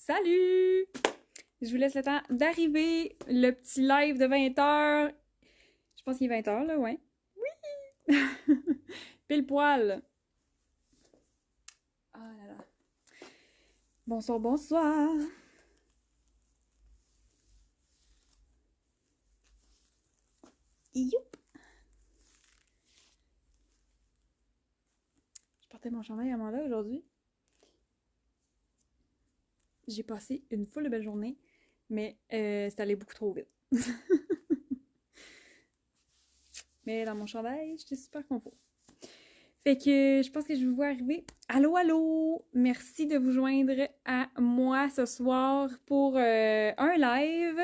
Salut! Je vous laisse le temps d'arriver. Le petit live de 20h. Je pense qu'il est 20h, là, ouais. Oui! Pile poil. Ah là là. Bonsoir, bonsoir. Youp! Je portais mon chandail à Amanda aujourd'hui. J'ai passé une foule de belle journée, mais c'est allé beaucoup trop vite. Mais dans mon chandail, j'étais super confort. Fait que je pense que je vous vois arriver. Allô, allô! Merci de vous joindre à moi ce soir pour un live.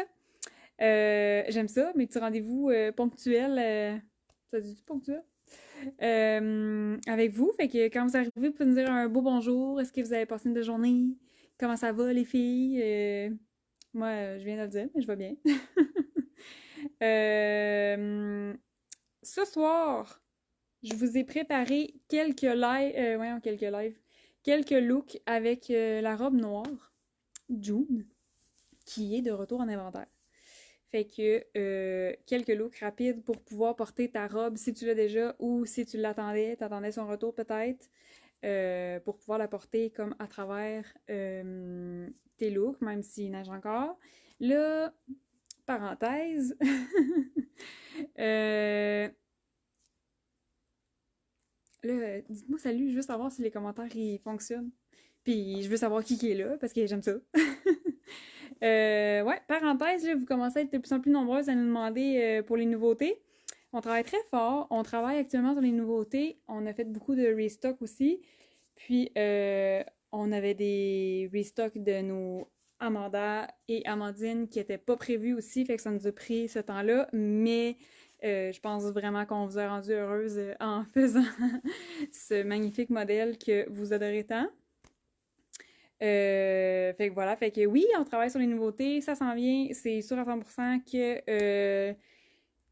J'aime ça, mes petits rendez-vous ponctuels. Ça dit ponctuel? Avec vous. Fait que quand vous arrivez, vous pouvez nous dire un beau bonjour. Est-ce que vous avez passé une belle journée? Comment ça va, les filles? Moi, je viens de le dire, mais je vais bien. Euh, Ce soir, je vous ai préparé quelques looks avec la robe noire, June, qui est de retour en inventaire. Fait que quelques looks rapides pour pouvoir porter ta robe si tu l'as déjà ou si tu t'attendais son retour peut-être, pour pouvoir la porter comme à travers tes looks, même s'il neige encore. Là, parenthèse, euh, là, dites-moi salut, juste savoir si les commentaires ils fonctionnent. Puis je veux savoir qui est là, parce que j'aime ça. Ouais, parenthèse, là, vous commencez à être de plus en plus nombreuses à nous demander pour les nouveautés. On travaille très fort. On travaille actuellement sur les nouveautés. On a fait beaucoup de restock aussi. Puis, on avait des restocks de nos Amanda et Amandine qui n'étaient pas prévus aussi. Fait que ça nous a pris ce temps-là. Mais je pense vraiment qu'on vous a rendu heureuse en faisant ce magnifique modèle que vous adorez tant. Fait que voilà, fait que oui, on travaille sur les nouveautés, ça s'en vient, c'est sûr à 100% que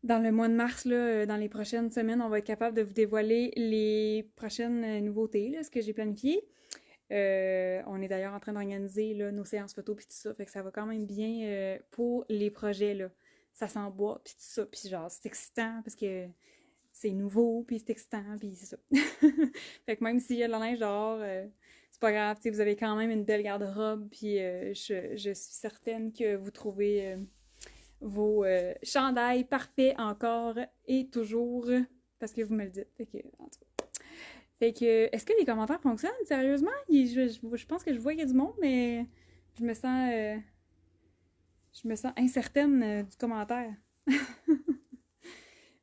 dans le mois de mars, là, dans les prochaines semaines, on va être capable de vous dévoiler les prochaines nouveautés, là, ce que j'ai planifié. On est d'ailleurs en train d'organiser là, nos séances photos puis tout ça, fait que ça va quand même bien pour les projets, là. Ça s'emboîte puis tout ça, puis genre, c'est excitant parce que c'est nouveau, puis c'est excitant, puis c'est ça. Fait que même s'il y a de la neige dehors, c'est pas grave, vous avez quand même une belle garde-robe, puis je suis certaine que vous trouvez vos chandails parfaits encore et toujours, parce que vous me le dites. Fait que, en tout cas. Fait que, est-ce que les commentaires fonctionnent, sérieusement? Je pense que je vois qu'il y a du monde, mais je me sens, euh, je me sens incertaine du commentaire.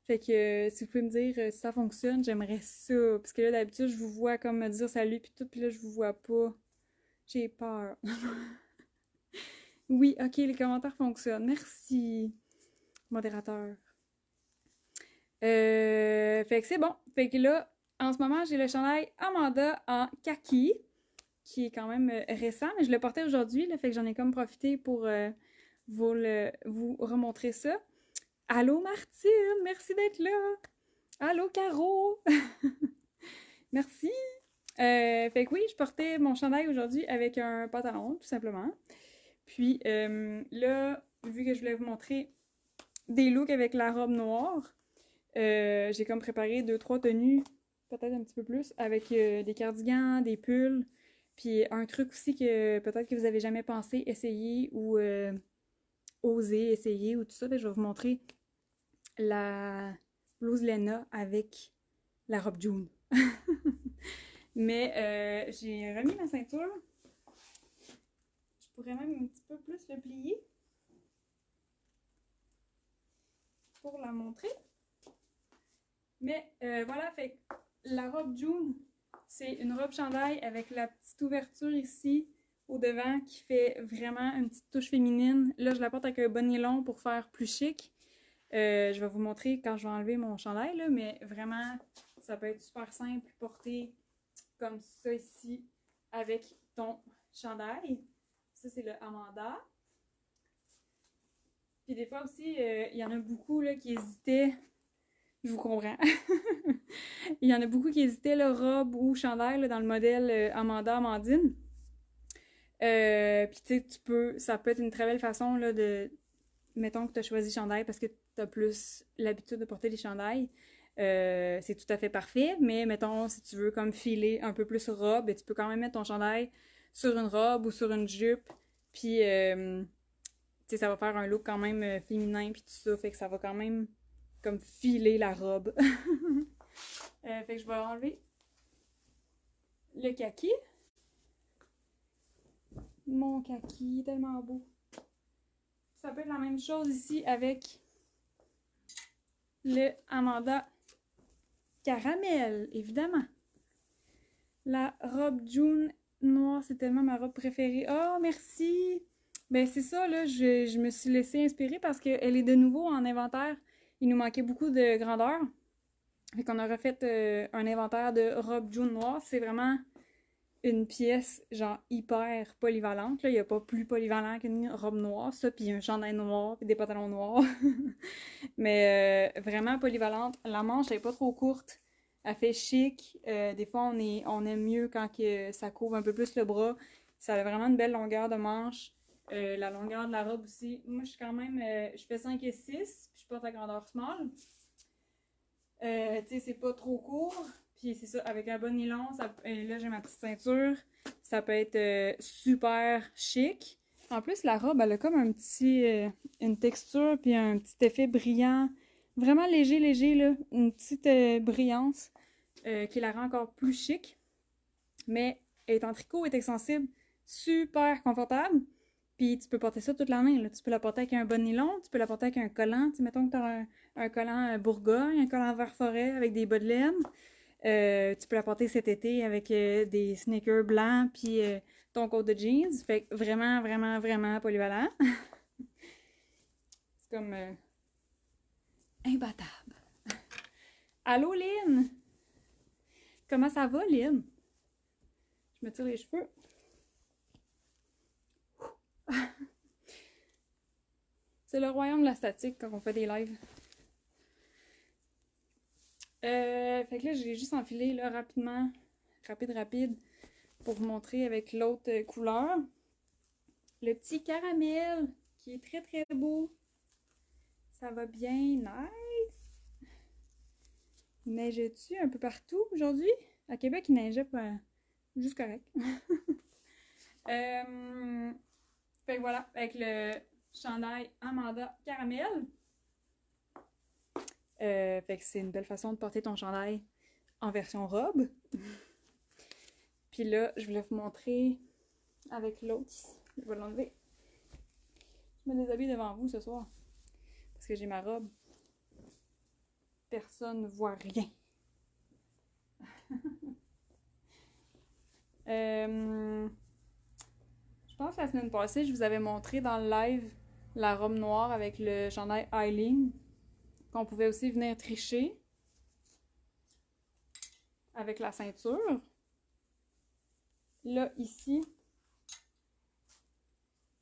Fait que si vous pouvez me dire si ça fonctionne, j'aimerais ça. Parce que là, d'habitude, je vous vois comme me dire salut puis tout, puis là, je vous vois pas. J'ai peur. Oui, ok, les commentaires fonctionnent. Merci, modérateur. Fait que c'est bon. Fait que là, en ce moment, j'ai le chandail Amanda en kaki, qui est quand même récent, mais je le portais aujourd'hui, là, fait que j'en ai comme profité pour vous remontrer ça. Allô Martine, merci d'être là. Allô Caro. Merci. Fait que oui, je portais mon chandail aujourd'hui avec un pantalon, tout simplement. Puis là, vu que je voulais vous montrer des looks avec la robe noire, j'ai comme préparé deux, trois tenues, peut-être un petit peu plus, avec des cardigans, des pulls, puis un truc aussi que peut-être que vous avez jamais pensé essayer ou oser essayer ou tout ça. Fait que je vais vous montrer la blouse Lena avec la robe June. Mais j'ai remis ma ceinture. Je pourrais même un petit peu plus le plier pour la montrer. Mais voilà, fait la robe June, c'est une robe chandail avec la petite ouverture ici au devant qui fait vraiment une petite touche féminine. Là, je la porte avec un bonnet long pour faire plus chic. Je vais vous montrer quand je vais enlever mon chandail, là, mais vraiment, ça peut être super simple, porter comme ça ici avec ton chandail. Ça, c'est le Amanda. Puis des fois aussi, il y en a beaucoup là, qui hésitaient. Je vous comprends. Il y en a beaucoup qui hésitaient, là, robe ou chandail là, dans le modèle Amanda Amandine. Puis tu sais, ça peut être une très belle façon là, mettons que tu as choisi chandail parce que tu as plus l'habitude de porter des chandails. C'est tout à fait parfait, mais mettons, si tu veux comme filer un peu plus robe, ben, tu peux quand même mettre ton chandail sur une robe ou sur une jupe, puis tu sais, ça va faire un look quand même féminin, puis tout ça, fait que ça va quand même comme filer la robe. Fait que je vais enlever le kaki. Mon kaki, tellement beau. Ça peut être la même chose ici avec le Amanda Caramel, évidemment. La robe June noire, c'est tellement ma robe préférée. Oh, merci! Ben, c'est ça, là, je me suis laissée inspirer parce qu'elle est de nouveau en inventaire. Il nous manquait beaucoup de grandeur. Fait qu'on a refait un inventaire de robe June noire. C'est vraiment une pièce, genre, hyper polyvalente. Là, il n'y a pas plus polyvalent qu'une robe noire, ça, puis un chandail noir, puis des pantalons noirs. Mais vraiment polyvalente. La manche n'est pas trop courte. Elle fait chic. Des fois, on aime mieux quand ça couvre un peu plus le bras. Ça a vraiment une belle longueur de manche. La longueur de la robe aussi. Moi, je suis quand même... je fais 5 et 6, puis je porte la grandeur small. Tu sais, c'est pas trop court. Puis c'est ça, avec un bon nylon, là, j'ai ma petite ceinture. Ça peut être super chic. En plus, la robe, elle a comme une texture puis un petit effet brillant. Vraiment léger, léger, là. Une petite brillance qui la rend encore plus chic. Mais elle est en tricot, elle est extensible, super confortable. Puis tu peux porter ça toute l'année, là. Tu peux la porter avec un bon nylon, tu peux la porter avec un collant. Tu sais, mettons que tu as un collant Bourgogne, un collant vert forêt avec des bas de laine. Tu peux la porter cet été avec des sneakers blancs puis ton coat de jeans. Fait que vraiment, vraiment, vraiment polyvalent. C'est comme imbattable. Allô, Lynn? Comment ça va, Lynn? Je me tire les cheveux. C'est le royaume de la statique quand on fait des lives. Fait que là, j'ai juste enfilé là, rapidement, rapide, pour vous montrer avec l'autre couleur. Le petit caramel, qui est très très beau. Ça va bien, nice! Il neigeait-tu un peu partout aujourd'hui? À Québec, il neigeait pas juste correct. Fait que voilà, avec le chandail Amanda Caramel. Fait que c'est une belle façon de porter ton chandail en version robe. Puis là, je voulais vous montrer avec l'autre ici. Je vais l'enlever. Je me déshabille devant vous ce soir. Parce que j'ai ma robe. Personne ne voit rien. Je pense que la semaine passée, je vous avais montré dans le live la robe noire avec le chandail Eileen. Qu'on pouvait aussi venir tricher avec la ceinture. Là, ici,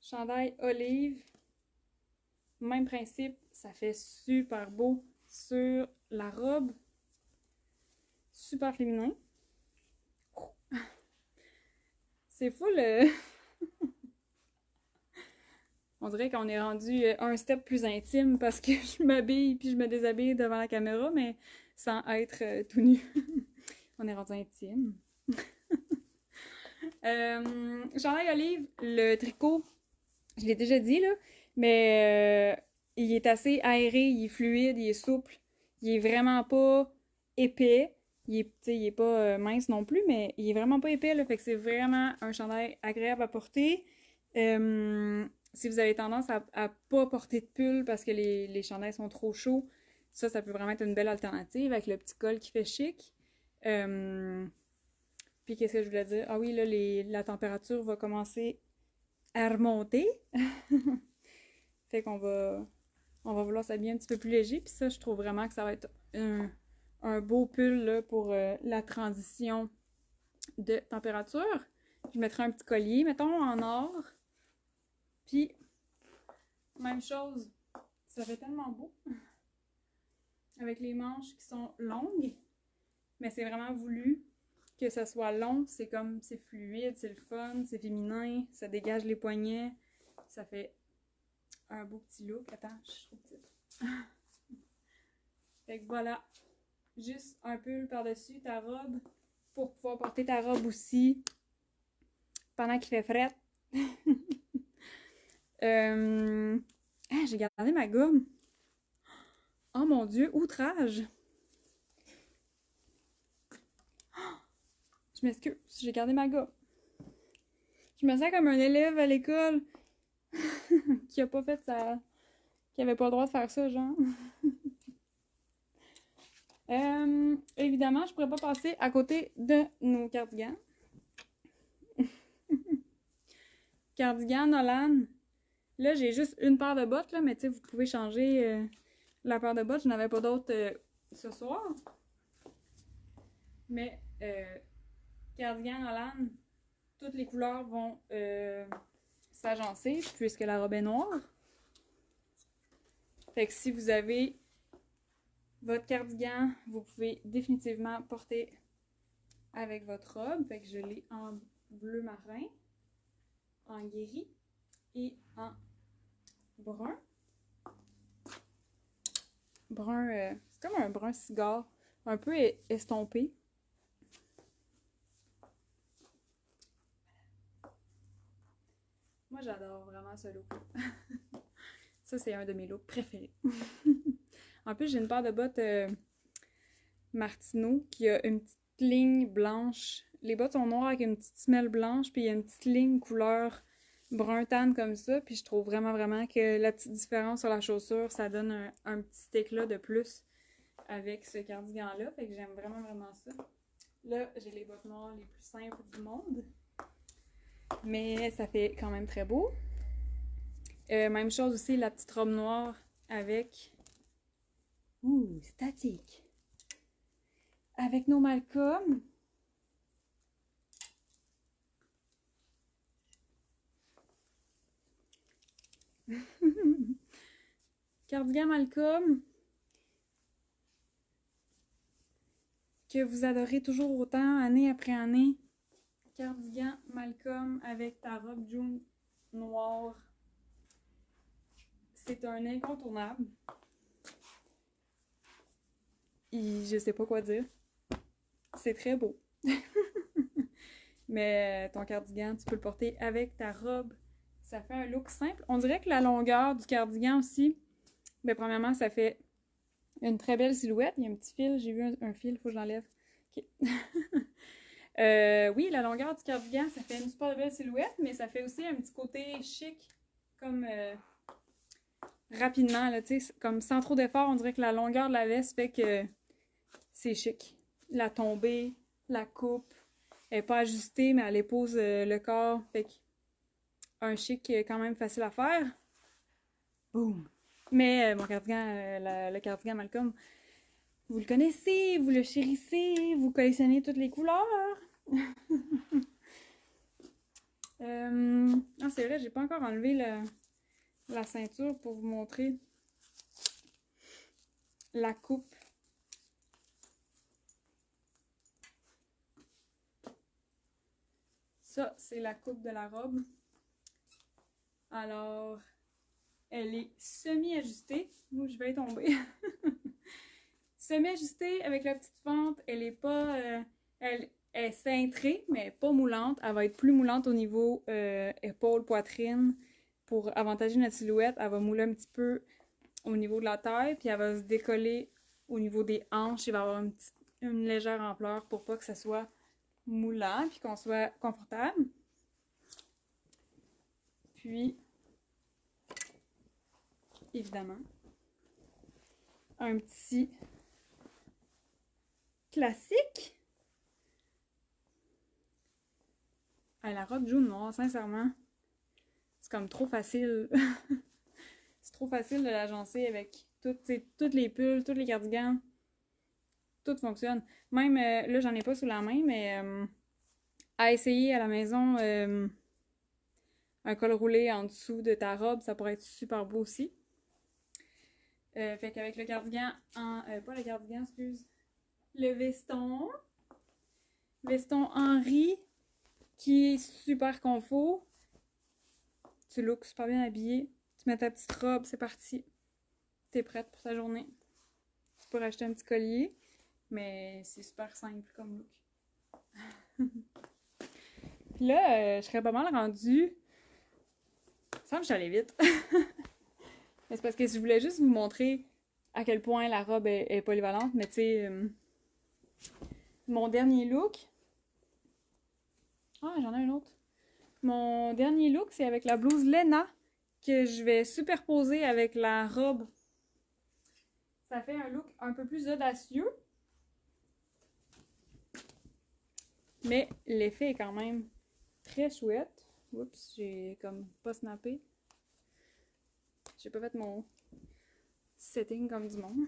chandail olive. Même principe, ça fait super beau sur la robe. Super féminin. C'est fou le... On dirait qu'on est rendu un step plus intime parce que je m'habille puis je me déshabille devant la caméra, mais sans être tout nu. On est rendu intime. Chandail olive, le tricot, je l'ai déjà dit, là, mais il est assez aéré, il est fluide, il est souple, il est vraiment pas épais. Il est pas mince non plus, mais il est vraiment pas épais, là, fait que c'est vraiment un chandail agréable à porter. Si vous avez tendance à pas porter de pull parce que les chandails sont trop chauds, ça peut vraiment être une belle alternative avec le petit col qui fait chic. Puis qu'est-ce que je voulais dire? Ah oui, là, la température va commencer à remonter. Fait on va vouloir s'habiller un petit peu plus léger. Puis ça, je trouve vraiment que ça va être un beau pull là, pour la transition de température. Je mettrai un petit collier, mettons, en or. Puis, même chose, ça fait tellement beau. Avec les manches qui sont longues, mais c'est vraiment voulu. que ça soit long, c'est comme, c'est fluide, c'est le fun, c'est féminin, ça dégage les poignets, ça fait un beau petit look. Attends, je suis trop petite. Fait que voilà, juste un pull par-dessus ta robe pour pouvoir porter ta robe aussi pendant qu'il fait fret. Ah, j'ai gardé ma gomme. Oh mon Dieu, outrage! Je m'excuse, j'ai gardé ma gomme. Je me sens comme un élève à l'école qui a pas fait ça, qui avait pas le droit de faire ça, genre. Évidemment, je pourrais pas passer à côté de nos cardigans. Cardigan Nolan. Là, j'ai juste une paire de bottes, là, mais tu sais, vous pouvez changer la paire de bottes. Je n'avais pas d'autres ce soir. Mais cardigan Nolan, toutes les couleurs vont s'agencer puisque la robe est noire. Fait que si vous avez votre cardigan, vous pouvez définitivement porter avec votre robe. Fait que je l'ai en bleu marin, en gris et en brun. Brun, c'est comme un brun cigare, un peu estompé. Moi, j'adore vraiment ce look. Ça, c'est un de mes looks préférés. En plus, j'ai une paire de bottes Martino qui a une petite ligne blanche. Les bottes sont noires avec une petite semelle blanche, puis il y a une petite ligne couleur brun tan comme ça. Puis je trouve vraiment que la petite différence sur la chaussure, ça donne un petit éclat de plus avec ce cardigan-là. Fait que j'aime vraiment ça. Là, j'ai les bottes noires les plus simples du monde. Mais ça fait quand même très beau. Même chose aussi, la petite robe noire avec... Ouh, statique! Avec nos Malcolm. Cardigan Malcolm. Que vous adorez toujours autant, année après année. Cardigan Malcolm avec ta robe jaune noire. C'est un incontournable. Et je sais pas quoi dire. C'est très beau. Mais ton cardigan, tu peux le porter avec ta robe. Ça fait un look simple. On dirait que la longueur du cardigan aussi, ben premièrement, ça fait une très belle silhouette. Il y a un petit fil. J'ai vu un fil, il faut que je l'enlève. Okay. Oui, la longueur du cardigan, ça fait une super belle silhouette, mais ça fait aussi un petit côté chic, comme rapidement, là, tu sais, comme sans trop d'effort. On dirait que la longueur de la veste fait que c'est chic. La tombée, la coupe, elle n'est pas ajustée, mais elle épouse le corps. Fait un chic quand même facile à faire. Boum! Mais mon cardigan, le cardigan Malcolm, vous le connaissez, vous le chérissez, vous collectionnez toutes les couleurs. Ah, c'est vrai, j'ai pas encore enlevé la ceinture pour vous montrer la coupe. Ça, c'est la coupe de la robe. Alors, elle est semi-ajustée. Ouh, je vais tomber. Semi-ajustée avec la petite fente. Elle est pas... elle est cintrée, mais pas moulante. Elle va être plus moulante au niveau épaule, poitrine. Pour avantager notre silhouette, elle va mouler un petit peu au niveau de la taille, puis elle va se décoller au niveau des hanches. Il va y avoir une légère ampleur pour pas que ça soit moulant, puis qu'on soit confortable. Puis, évidemment, un petit classique. Ah, la robe jaune noire, sincèrement, c'est comme trop facile. C'est trop facile de l'agencer avec toutes les pulls, tous les cardigans. Tout fonctionne. Même, là, j'en ai pas sous la main, mais à essayer à la maison, un col roulé en dessous de ta robe, ça pourrait être super beau aussi. Fait qu'avec le cardigan pas le cardigan, excuse, le veston, Veston Henry, qui est super confort. Tu looks super bien habillé. Tu mets ta petite robe, c'est parti. T'es prête pour ta journée. Tu peux racheter un petit collier, mais c'est super simple comme look. Puis là, je serais pas mal rendue. Il me semble que j'allais vite. Mais c'est parce que je voulais juste vous montrer à quel point la robe est polyvalente. Mais tu sais, mon dernier look. Ah, j'en ai un autre. Mon dernier look, c'est avec la blouse Lena que je vais superposer avec la robe. Ça fait un look un peu plus audacieux. Mais l'effet est quand même très chouette. Oups, j'ai comme pas snappé. J'ai pas fait mon setting comme du monde.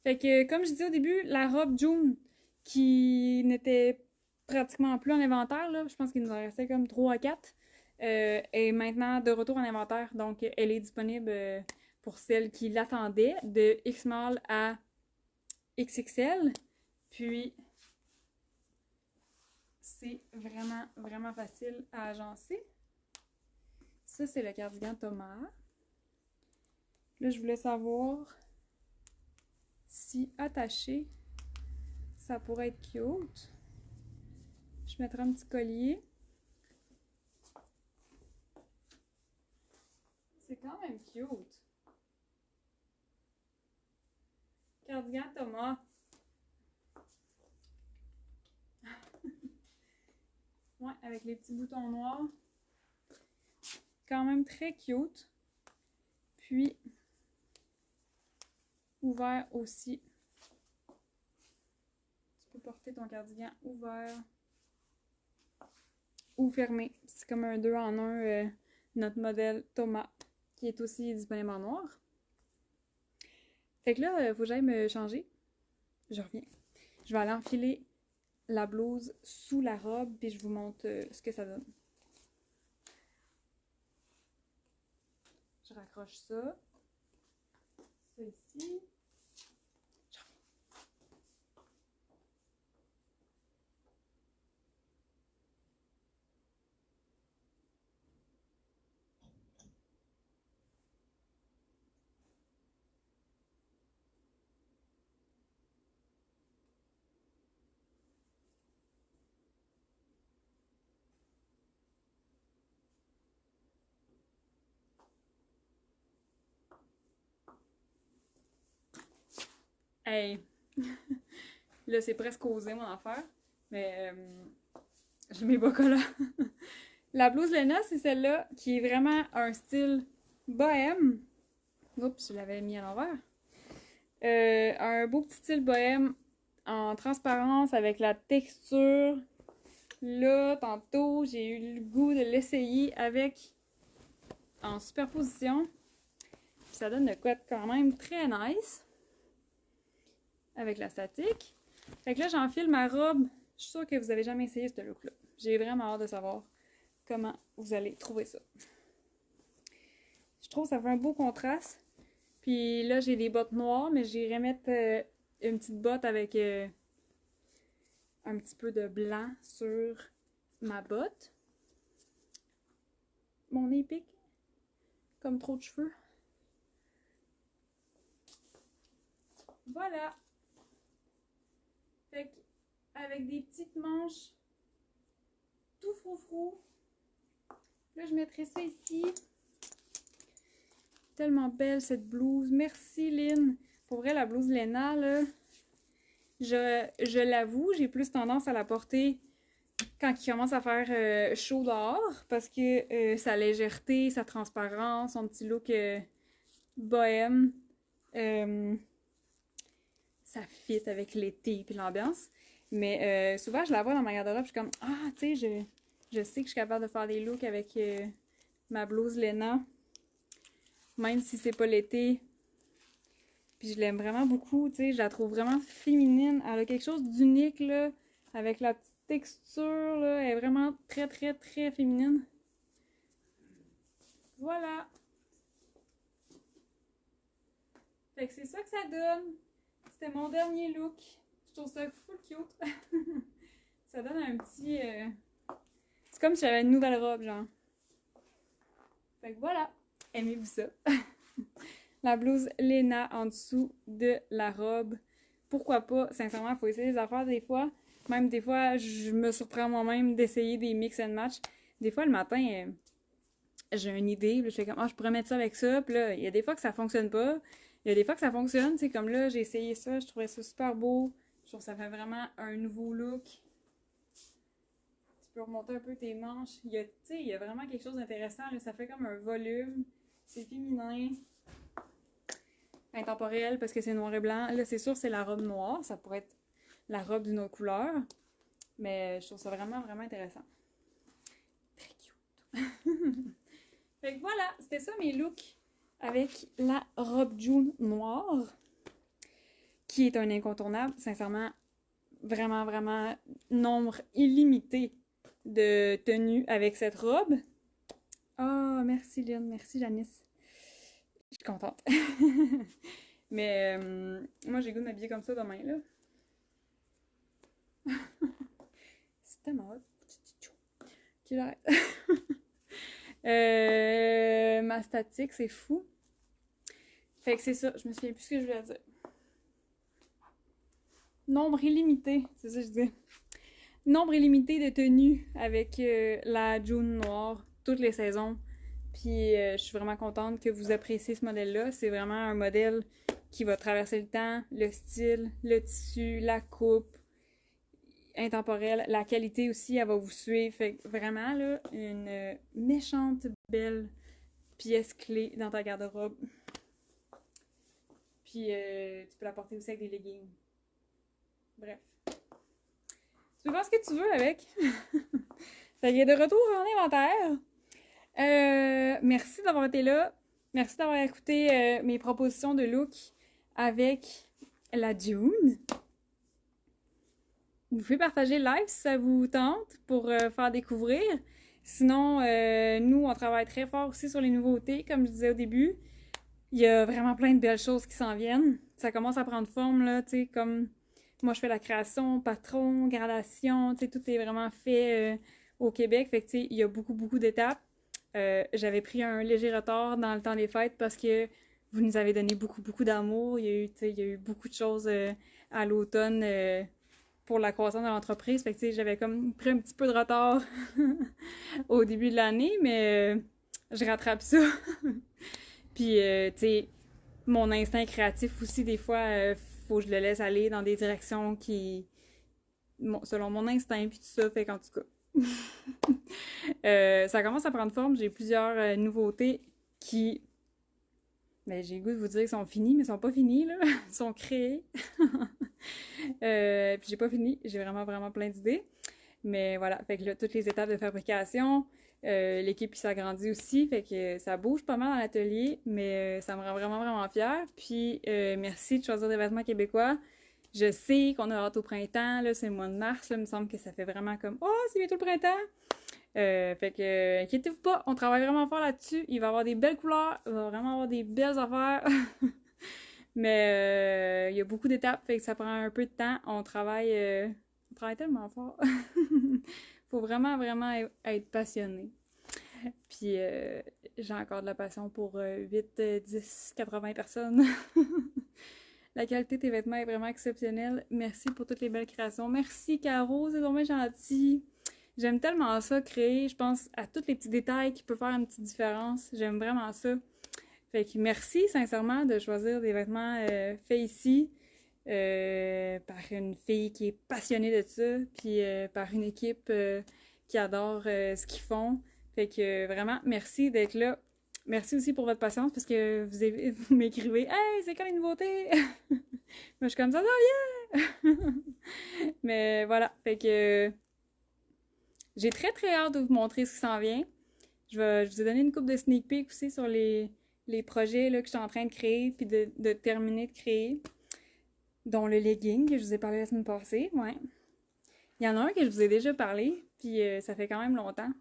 Fait que, comme je disais au début, la robe June, qui n'était pratiquement plus en inventaire, là, je pense qu'il nous en restait comme 3 à 4, est maintenant de retour en inventaire. Donc, elle est disponible pour celles qui l'attendaient, de X-Small à XXL. Puis, c'est vraiment, vraiment facile à agencer. Ça, c'est le cardigan Thomas. Là, je voulais savoir si attaché, ça pourrait être cute. Je mettrai un petit collier. C'est quand même cute. Cardigan Thomas. Ouais, avec les petits boutons noirs. Quand même très cute. Puis, ouvert aussi. Tu peux porter ton cardigan ouvert ou fermé. C'est comme un 2 en 1, notre modèle Thomas, qui est aussi disponible en noir. Fait que là, faut que j'aille me changer. Je reviens. Je vais aller enfiler la blouse sous la robe, puis je vous montre ce que ça donne. Je raccroche ça. Ça ici. Je reviens. Hey! Là, c'est presque osé mon affaire. Mais j'ai mes bas collants. La blouse Lena, c'est celle-là qui est vraiment un style bohème. Oups, je l'avais mis à l'envers. Un beau petit style bohème en transparence avec la texture. Là, tantôt, j'ai eu le goût de l'essayer avec en superposition. Puis ça donne de quoi quand même très nice avec la statique. Fait que là, j'enfile ma robe. Je suis sûre que vous avez jamais essayé ce look-là. J'ai vraiment hâte de savoir comment vous allez trouver ça. Je trouve que ça fait un beau contraste. Puis là, j'ai des bottes noires, mais j'irai mettre une petite botte avec un petit peu de blanc sur ma botte. Mon nez pique comme trop de cheveux. Voilà. Fait avec des petites manches tout froufrou. Là, je mettrai ça ici. Tellement belle cette blouse. Merci Lynn. Pour vrai, la blouse Lena, là, je l'avoue, j'ai plus tendance à la porter quand il commence à faire chaud dehors parce que sa légèreté, sa transparence, son petit look bohème, ça fit avec l'été et l'ambiance. Mais souvent, je la vois dans ma garde-robe, je suis comme, ah, tu sais, je sais que je suis capable de faire des looks avec ma blouse Lena, même si c'est pas l'été. Puis je l'aime vraiment beaucoup, tu sais, je la trouve vraiment féminine. Elle a quelque chose d'unique, là, avec la petite texture, là, elle est vraiment très, très, très féminine. Voilà! Fait que c'est ça que ça donne. C'était mon dernier look. Je trouve ça full cute. Ça donne un petit... C'est comme si j'avais une nouvelle robe, genre. Fait que voilà. Aimez-vous ça? La blouse Lena en dessous de la robe. Pourquoi pas? Sincèrement, il faut essayer des affaires des fois. Même des fois, je me surprends moi-même d'essayer des mix and match. Des fois, le matin, j'ai une idée, puis je fais comme, je pourrais mettre ça avec ça. Puis là, il y a des fois que ça fonctionne pas. Il y a des fois que ça fonctionne. C'est comme là, j'ai essayé ça, je trouvais ça super beau. Je trouve que ça fait vraiment un nouveau look. Tu peux remonter un peu tes manches. Il y a vraiment quelque chose d'intéressant. Là. Ça fait comme un volume. C'est féminin. Intemporel parce que c'est noir et blanc. Là, c'est sûr, c'est la robe noire. Ça pourrait être la robe d'une autre couleur. Mais je trouve ça vraiment, vraiment intéressant. Très cute. Fait que voilà, c'était ça mes looks avec la robe jaune noire. Qui est un incontournable. Sincèrement, vraiment, vraiment, nombre illimité de tenues avec cette robe. Oh, merci Lynn, merci Janice. Je suis contente. Mais moi, j'ai le goût de m'habiller comme ça demain, là. C'est tellement hot. Ok, j'arrête. Ma statique, c'est fou. Fait que c'est ça, je me souviens plus ce que je voulais dire. Nombre illimité, c'est ça que je dis. Nombre illimité de tenues avec la jaune noire, toutes les saisons. Puis je suis vraiment contente que vous appréciez ce modèle-là. C'est vraiment un modèle qui va traverser le temps, le style, le tissu, la coupe, intemporelle. La qualité aussi, elle va vous suivre. Fait que vraiment, là, une méchante belle pièce clé dans ta garde-robe. Puis tu peux la porter aussi avec des leggings. Bref. Tu peux faire ce que tu veux avec. Fait qu'il est de retour en inventaire. Merci d'avoir été là. Merci d'avoir écouté mes propositions de look avec la June. Vous pouvez partager le live si ça vous tente pour faire découvrir. Sinon, nous, on travaille très fort aussi sur les nouveautés, comme je disais au début. Il y a vraiment plein de belles choses qui s'en viennent. Ça commence à prendre forme, là, tu sais, comme moi, je fais la création, patron, gradation, tu sais, tout est vraiment fait au Québec. Fait que, tu sais, il y a beaucoup, beaucoup d'étapes. J'avais pris un léger retard dans le temps des fêtes parce que vous nous avez donné beaucoup, beaucoup d'amour. Il y a eu beaucoup de choses à l'automne pour la croissance de l'entreprise. Fait que, tu sais, j'avais comme pris un petit peu de retard au début de l'année, mais je rattrape ça. Puis, tu sais, mon instinct créatif aussi, des fois, faut que je le laisse aller dans des directions qui... selon mon instinct, puis tout ça, fait qu'en tout cas... ça commence à prendre forme. J'ai plusieurs nouveautés qui... Ben, j'ai le goût de vous dire qu'ils sont finis, mais ils sont pas finis, là. Ils sont créés. Puis j'ai pas fini. J'ai vraiment, vraiment plein d'idées. Mais voilà, fait que là, toutes les étapes de fabrication, l'équipe qui s'agrandit aussi, fait que ça bouge pas mal dans l'atelier, mais ça me rend vraiment, vraiment fière. Puis merci de choisir des vêtements québécois. Je sais qu'on a hâte au printemps, là, c'est le mois de mars, là, il me semble que ça fait vraiment comme « Oh, c'est bientôt le printemps! » Fait que, inquiétez-vous pas, on travaille vraiment fort là-dessus. Il va y avoir des belles couleurs, il va vraiment avoir des belles affaires. Mais il y a beaucoup d'étapes, fait que ça prend un peu de temps. On travaille tellement fort. Faut vraiment, vraiment être passionné. Puis j'ai encore de la passion pour 8, 10, 80 personnes. La qualité de tes vêtements est vraiment exceptionnelle. Merci pour toutes les belles créations. Merci Caro, c'est vraiment gentil. J'aime tellement ça, créer, je pense, à tous les petits détails qui peuvent faire une petite différence. J'aime vraiment ça. Fait que merci sincèrement de choisir des vêtements faits ici par une fille qui est passionnée de ça, puis par une équipe qui adore ce qu'ils font. Fait que vraiment, merci d'être là. Merci aussi pour votre patience parce que vous m'écrivez « Hey, c'est quand les nouveautés? » Moi, je suis comme ça vient! Mais voilà, fait que j'ai très très hâte de vous montrer ce qui s'en vient. Je vous ai donné une couple de sneak peek aussi sur les projets là, que je suis en train de créer puis de terminer de créer, dont le legging que je vous ai parlé la semaine passée. Ouais. Il y en a un que je vous ai déjà parlé, puis ça fait quand même longtemps.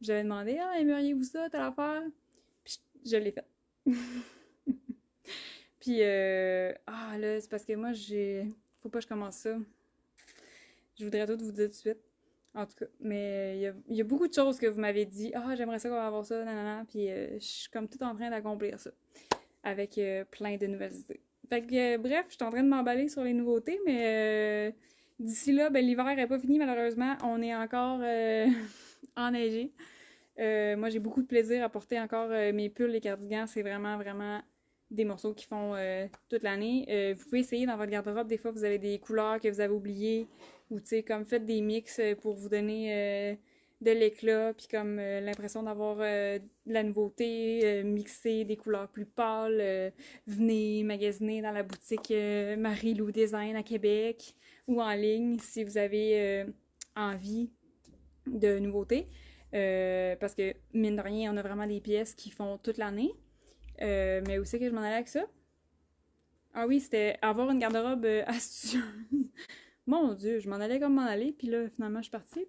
J'avais demandé « Ah, aimeriez-vous ça, telle affaire? » Puis je l'ai fait. Puis, là, c'est parce que moi, j'ai Faut pas que je commence ça. Je voudrais tout vous dire tout de suite. En tout cas, mais il y a beaucoup de choses que vous m'avez dit. Ah, j'aimerais ça qu'on va avoir ça, nanana. Puis je suis comme tout en train d'accomplir ça. Avec plein de nouvelles idées. Fait que, bref, je suis en train de m'emballer sur les nouveautés, mais d'ici là, ben, l'hiver n'est pas fini, malheureusement. On est encore enneigé. Moi, j'ai beaucoup de plaisir à porter encore mes pulls et cardigans. C'est vraiment, vraiment des morceaux qui font toute l'année. Vous pouvez essayer dans votre garde-robe. Des fois, vous avez des couleurs que vous avez oubliées. Ou, tu sais, comme faites des mix pour vous donner de l'éclat. Puis comme l'impression d'avoir de la nouveauté, mixer des couleurs plus pâles. Venez magasiner dans la boutique Marie-Lou Design à Québec. Ou en ligne si vous avez envie de nouveautés. Parce que, mine de rien, on a vraiment des pièces qui font toute l'année. Mais où c'est que je m'en allais avec ça? Ah oui, c'était avoir une garde-robe astucieuse. Mon Dieu, je m'en allais comme m'en aller, puis là, finalement, je suis partie.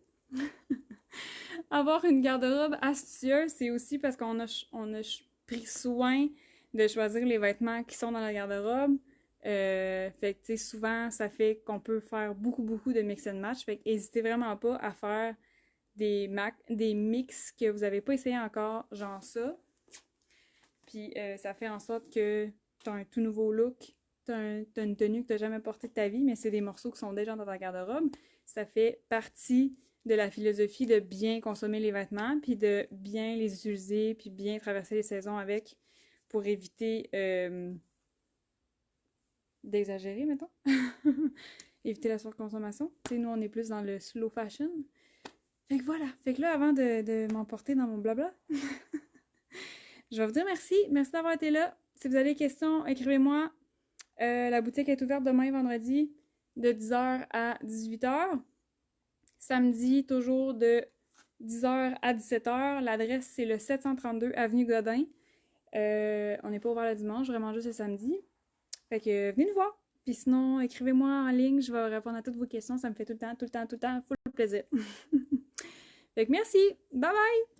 Avoir une garde-robe astucieuse, c'est aussi parce on a pris soin de choisir les vêtements qui sont dans la garde-robe. Fait que, tu sais, souvent, ça fait qu'on peut faire beaucoup, beaucoup de mix and match. Fait que, n'hésitez vraiment pas à faire des mix que vous n'avez pas essayé encore, genre ça. Puis ça fait en sorte que tu as un tout nouveau look, t'as une tenue que tu n'as jamais portée de ta vie, mais c'est des morceaux qui sont déjà dans ta garde-robe. Ça fait partie de la philosophie de bien consommer les vêtements, puis de bien les utiliser, puis bien traverser les saisons avec pour éviter d'exagérer, mettons. Éviter la surconsommation. Tu sais, nous, on est plus dans le slow fashion. Fait que voilà. Fait que là, avant de m'emporter dans mon blabla, je vais vous dire merci. Merci d'avoir été là. Si vous avez des questions, écrivez-moi. La boutique est ouverte demain, vendredi, de 10h à 18h. Samedi, toujours de 10h à 17h. L'adresse, c'est le 732 Avenue Godin. On n'est pas ouvert le dimanche, vraiment juste le samedi. Fait que venez nous voir. Puis sinon, écrivez-moi en ligne, je vais répondre à toutes vos questions. Ça me fait tout le temps, full plaisir. Fait que merci. Bye bye!